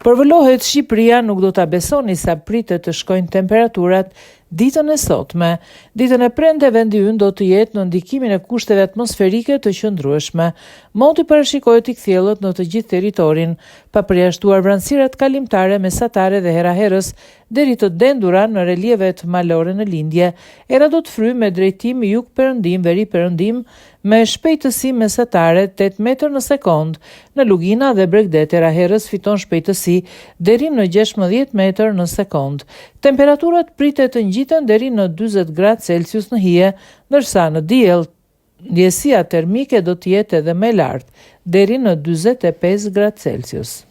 Përvëlohet Shqipëria nuk do ta besoni sa pritet të shkojnë temperaturat ditën e sotme. Ditën e premte vendi ynë do të jetë në ndikimin e kushteve atmosferike të qëndrueshme. Moti parashikohet i kthjellët në të gjithë territorin, pa përjashtuar vranësirat kalimtare mesatare dhe heraherës deri të dendura në relievet malore në lindje. Era do të fryjë me drejtim jug-perëndim, veri-perëndim me shpejtësi mesatare 8 metër në sekond. Në Lugina dhe Bregdet heraherës fiton shpejtësi deri në 16 metër në sekond. Temperaturat pritet të ngjiten deri në 40 gradë Celsius në hije, ndërsa në diell ndjesia termike do të jetë edhe më e lartë, deri në 45 gradë Celsius.